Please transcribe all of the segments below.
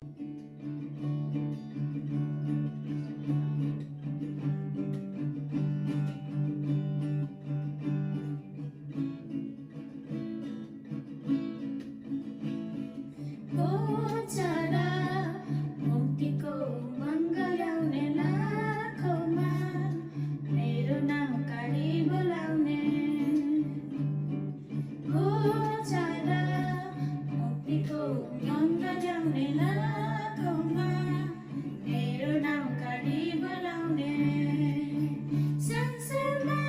गोचरा मुक्तिको मङ्गल्याउने लाखौँमा मेरो नाम काढी बोलाउने। गोचरा मुक्तिको मङ्गल्याउने लाखौँमा मेरो नाम काढी बोलाउने। संसारमा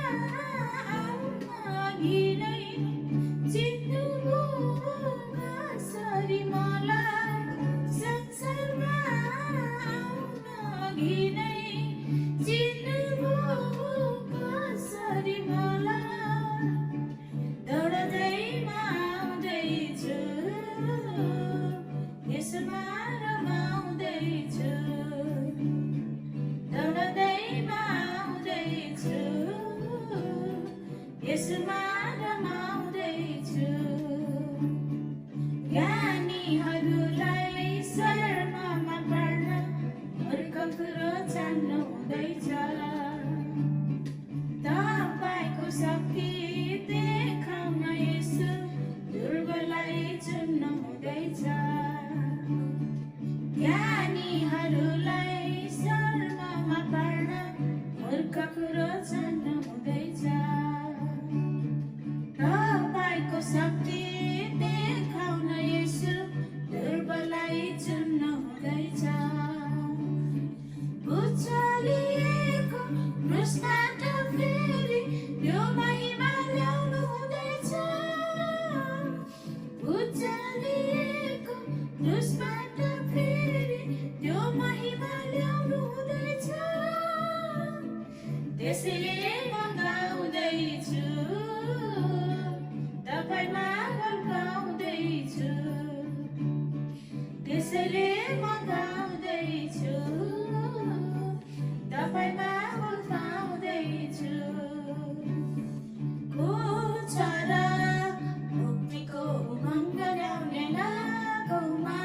आउन अघि नै चिन्नुभयो कसरी मलाई। संसारमा आउन अघि नै चिन्नुभयो कसरी मलाई। दौडदैमा आउँदैछु यसमा रमाउँदैछु। दौडदैमा आउँदैछु यसमा रमाउँदैछु। ज्ञानीहरूलाई शर्ममा पार्न मूर्ख कुरो जान्नु हुँदैछ। तपाईँको शक्ति देखाउन यसो दुर्बललाई चुन्नु हुँदैछ। ज्ञानीहरूलाई शर्ममा पार्न मूर्ख कुरो जान्नु हुँदैछ। तपाईँको शक्ति देखाउन यसो दुर्बललाई चुन्नु हुँदैछ। उचालिएको क्रुसबाट फेरि त्यो महिमा ल्याउनु हुँदैछ। उचालिएको क्रुसबाट फेरि त्यो महिमा ल्याउनु हुँदैछ। त्यसैले म गाउँदैछु तपाईँमा गाउँदैछु। त्यसैले म गाउँदैछु तपाईँमा गाउँदैछु। गोचरा मुक्तिको मङ्गल्याउने लाखौँमा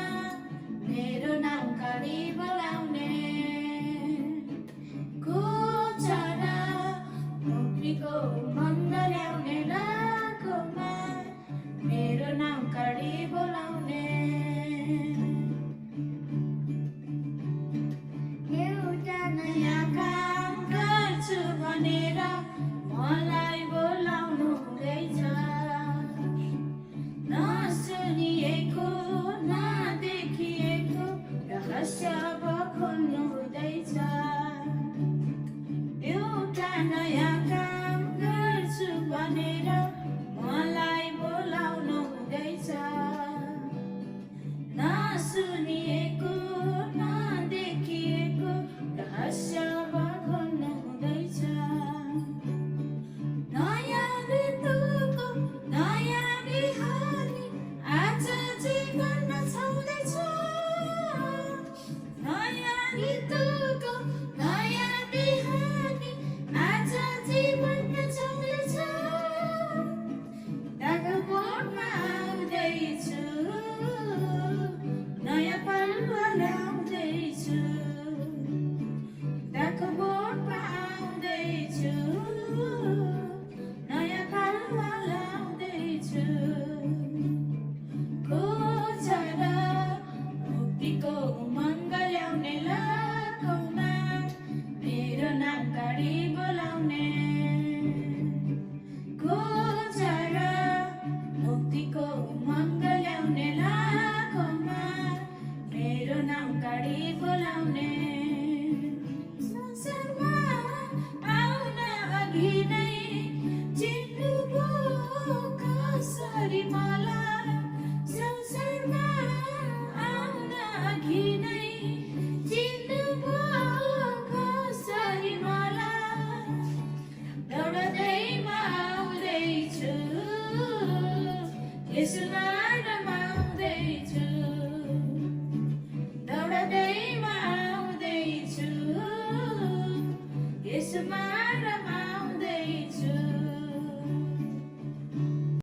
मेरो नाम काढी बोलाउने। गोचरा मुक्तिको मङ्गल्याउने लाखौँमा मेरो नाम काढी बोलाउने। एउटा नयाँ काम गर्छु भनेर मलाई बोलाउनु हुँदैछ। नसुनिएको नदेखिएको रहस्य खोल्नु हुँदैछ। एउटा नयाँ काम गर्छु भनेर मलाई बोलाउनु हुँदैछ। नसुनिएको नदेखिएको रहस्य खोल्नु हुँदैछ। नयाँ ऋतुको नयाँ बिहानी आज जीवनमा छाउँदैछ। नयाँ ऋतुको नयाँ बिहानी आज जीवनमा छाउँदैछ। दागोटमा आउँदैछु नयाँ पालुवा ल्याउँदैछु। दागोटमा आउँदैछु नयाँ पालुवा ल्याउँदैछु। गोचरा मुक्तिको मङ्गल्याउने लाखौँमा मेरो नाम काढी बोलाउने। गोचरा मुक्तिको मङ्गल्याउने लाखौँमा मेरो नाम काढी बोलाउने। संसारमा आउन अघि नै चिन्नुभयो कसरी मलाई। संसारमा आउन अघि नै चिन्नुभयो कसरी मलाई। दौडदैमा आउँदैछु यसमा रमाउँदैछु।